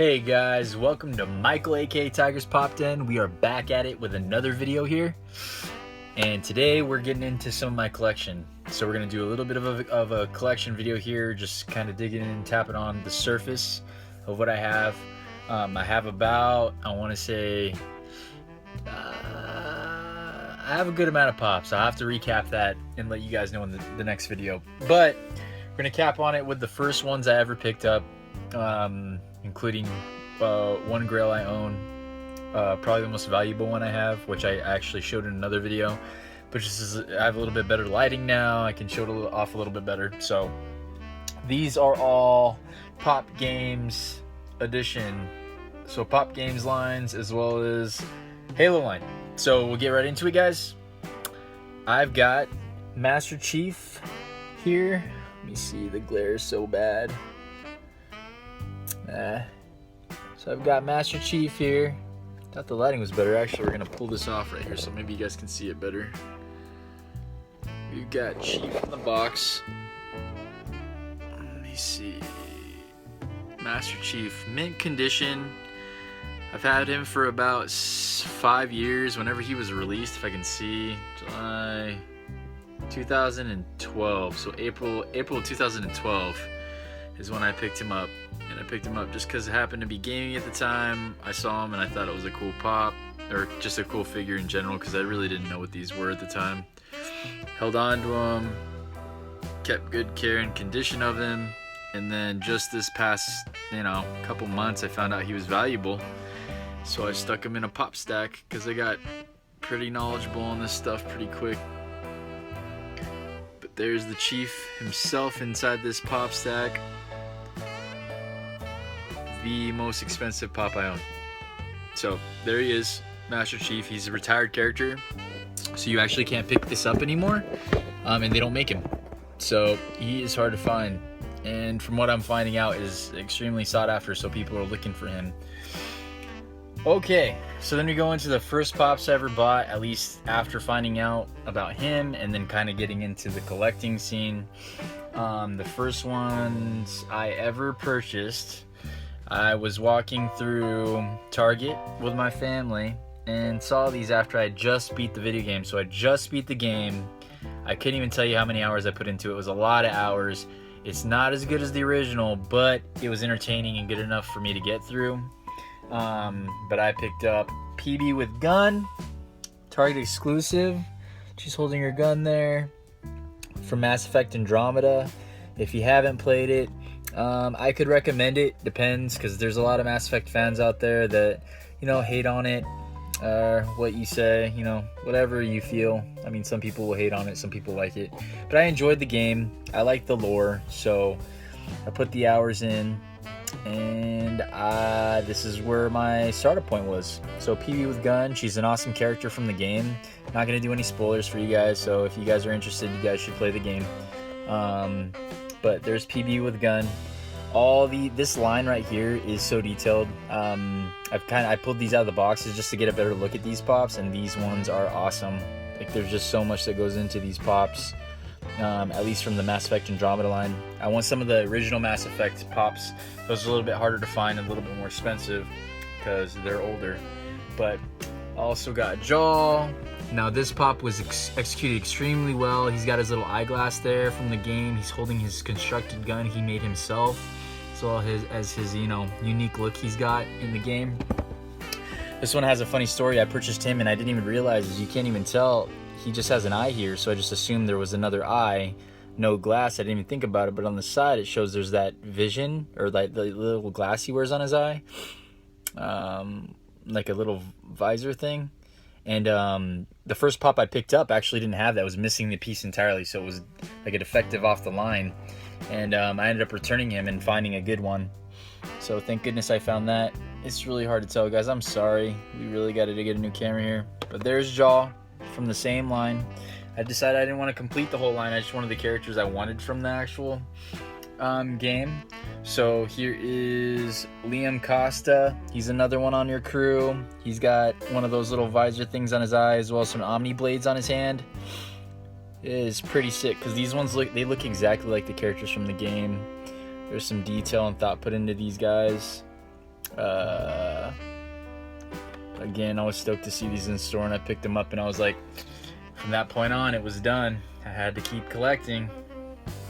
Hey guys, welcome to Michael aka Tigers Popped In. We are back at it with another video here, and today we're getting into some of my collection. So we're gonna do a little bit of a collection video here, just kind of digging in and tapping on the surface of what I have. I have about, I want to say, I have a good amount of pops. I'll have to recap that and let you guys know in the next video. But we're gonna cap on it with the first ones I ever picked up. Including one grail I own, probably the most valuable one I have, which I actually showed in another video, but just I have a little bit better lighting now, I can show it off a little bit better. So these are all Pop Games edition, so Pop Games lines as well as Halo line. So we'll get right into it, guys. I've got Master Chief here. Let me see, the glare is so bad. So I've got Master Chief here. Thought the lighting was better. Actually, we're gonna pull this off right here so maybe you guys can see it better. We've got Chief in the box. Let me see. Master Chief, mint condition. I've had him for about 5 years. Whenever he was released, if I can see, July 2012. So April 2012 is when I picked him up. And I picked him up just because it happened to be gaming at the time. I saw him and I thought it was a cool pop, or just a cool figure in general, because I really didn't know what these were at the time. Held on to him, kept good care and condition of him, and then just this past, couple months, I found out he was valuable. So I stuck him in a pop stack because I got pretty knowledgeable on this stuff pretty quick. But there's the Chief himself inside this pop stack. The most expensive pop I own. So there he is, Master Chief. He's a retired character, so you actually can't pick this up anymore, and they don't make him, so he is hard to find, and from what I'm finding out is extremely sought after, so people are looking for him. Okay, so then we go into the first pops I ever bought, at least after finding out about him and then kind of getting into the collecting scene. The first ones I ever purchased, I was walking through Target with my family and saw these after I just beat the video game. So I just beat the game. I couldn't even tell you how many hours I put into it. It was a lot of hours. It's not as good as the original, but it was entertaining and good enough for me to get through. But I picked up PB with gun, Target exclusive. She's holding her gun there, from Mass Effect Andromeda. If you haven't played it, I could recommend it. Depends, because there's a lot of Mass Effect fans out there that, hate on it, what you say, whatever you feel. I mean, some people will hate on it, some people like it. But I enjoyed the game. I like the lore, so I put the hours in, and this is where my startup point was. So PB with gun, she's an awesome character from the game. Not going to do any spoilers for you guys, so if you guys are interested, you guys should play the game. But there's PB with gun. This line right here is so detailed. I pulled these out of the boxes just to get a better look at these pops, and these ones are awesome. Like, there's just so much that goes into these pops, at least from the Mass Effect Andromeda line. I want some of the original Mass Effect pops. Those are a little bit harder to find and a little bit more expensive because they're older. But I also got Jaw. Now this pop was executed extremely well. He's got his little eyeglass there from the game. He's holding his constructed gun he made himself, as well as his unique look he's got in the game. This one has a funny story. I purchased him and I didn't even realize, as you can't even tell, he just has an eye here, so I just assumed there was another eye, no glass. I didn't even think about it, but on the side it shows there's that vision, or like the little glass he wears on his eye, like a little visor thing. And the first pop I picked up actually didn't have that. It was missing the piece entirely, so it was like a defective off the line. And I ended up returning him and finding a good one. So thank goodness I found that. It's really hard to tell, guys. I'm sorry. We really got to get a new camera here. But there's Jaw from the same line. I decided I didn't want to complete the whole line. I just wanted the characters I wanted from the actual game. So here is Liam Costa. He's another one on your crew. He's got one of those little visor things on his eye, as well as some Omni blades on his hand. It is pretty sick, because these ones look exactly like the characters from the game. There's some detail and thought put into these guys. Again, I was stoked to see these in the store, and I picked them up, and I was like, from that point on, it was done. I had to keep collecting.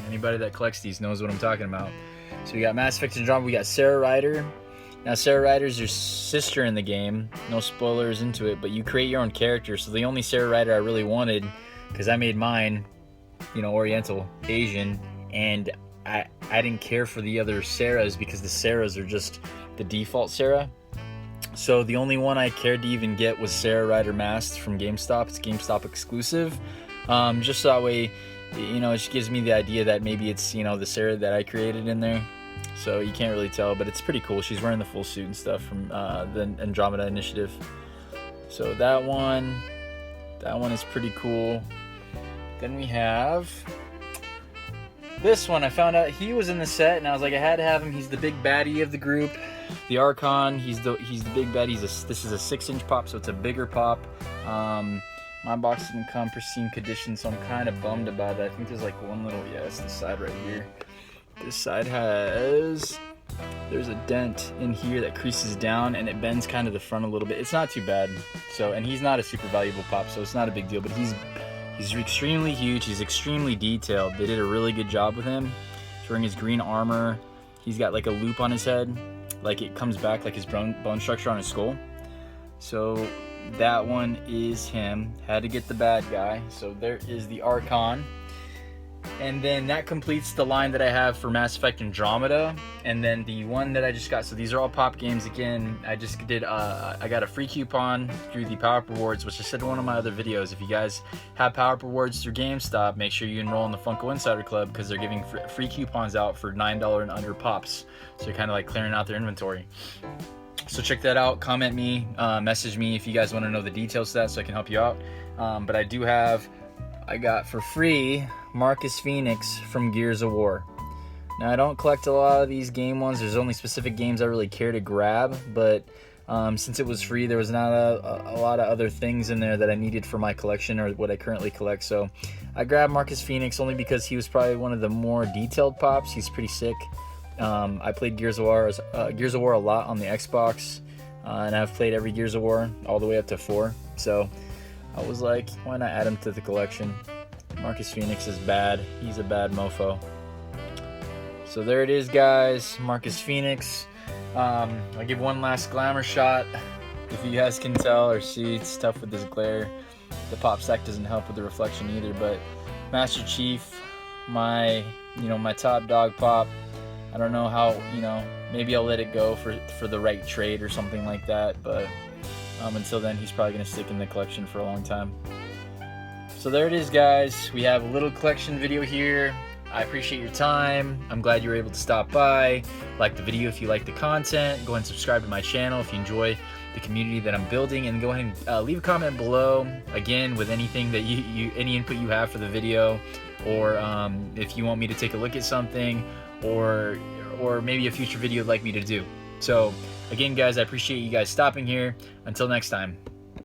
Anybody that collects these knows what I'm talking about. So we got Mass Effect Andromeda, we got Sarah Ryder. Now Sarah Ryder's your sister in the game. No spoilers into it, but you create your own character. So the only Sarah Ryder I really wanted, because I made mine, you know, Oriental, Asian, and I didn't care for the other Sarahs because the Sarahs are just the default Sarah. So the only one I cared to even get was Sarah Ryder Masked from GameStop. It's GameStop exclusive. Just so that way, you know, it just gives me the idea that maybe it's, you know, the Sarah that I created in there. So you can't really tell, but it's pretty cool. She's wearing the full suit and stuff from the Andromeda initiative. So that one is pretty cool. Then we have this one. I found out he was in the set, and I was like, I had to have him. He's the big baddie of the group, the Archon. He's the big baddie. This is a 6-inch pop, so it's a bigger pop. My box didn't come pristine condition, so I'm kind of bummed about it. I think there's like one little, yeah, it's the side right here. This side there's a dent in here that creases down, and it bends kind of the front a little bit. It's not too bad. So, and he's not a super valuable pop, so it's not a big deal, but he's extremely huge. He's extremely detailed. They did a really good job with him. He's wearing his green armor. He's got like a loop on his head, like it comes back like his bone structure on his skull. So that one is him. Had to get the bad guy. So there is the Archon. And then that completes the line that I have for Mass Effect Andromeda. And then the one that I just got, so these are all pop games again. I just did, I got a free coupon through the Power Up Rewards, which I said in one of my other videos. If you guys have Power Up Rewards through GameStop, make sure you enroll in the Funko Insider Club, because they're giving free coupons out for $9 and under pops. So you're kind of like clearing out their inventory. So check that out. Comment me, message me if you guys want to know the details of that, so I can help you out. But I got for free Marcus Phoenix from Gears of War. Now I don't collect a lot of these game ones. There's only specific games I really care to grab, but since it was free, there was not a lot of other things in there that I needed for my collection or what I currently collect. So I grabbed Marcus Phoenix only because he was probably one of the more detailed pops. He's pretty sick. I played Gears of War a lot on the Xbox, and I've played every Gears of War all the way up to 4. So I was like, why not add him to the collection? Marcus Phoenix is bad. He's a bad mofo. So there it is, guys. Marcus Phoenix. I'll give one last glamour shot. If you guys can tell or see, it's tough with this glare. The pop stack doesn't help with the reflection either, but Master Chief, my top dog pop. I don't know how, maybe I'll let it go for the right trade or something like that, but until then, he's probably going to stick in the collection for a long time. So there it is, guys. We have a little collection video here. I appreciate your time. I'm glad you were able to stop by. Like the video if you like the content. Go ahead and subscribe to my channel if you enjoy the community that I'm building, and go ahead and leave a comment below, again, with anything that any input you have for the video, or if you want me to take a look at something, or maybe a future video you'd like me to do. So again, guys, I appreciate you guys stopping here. Until next time.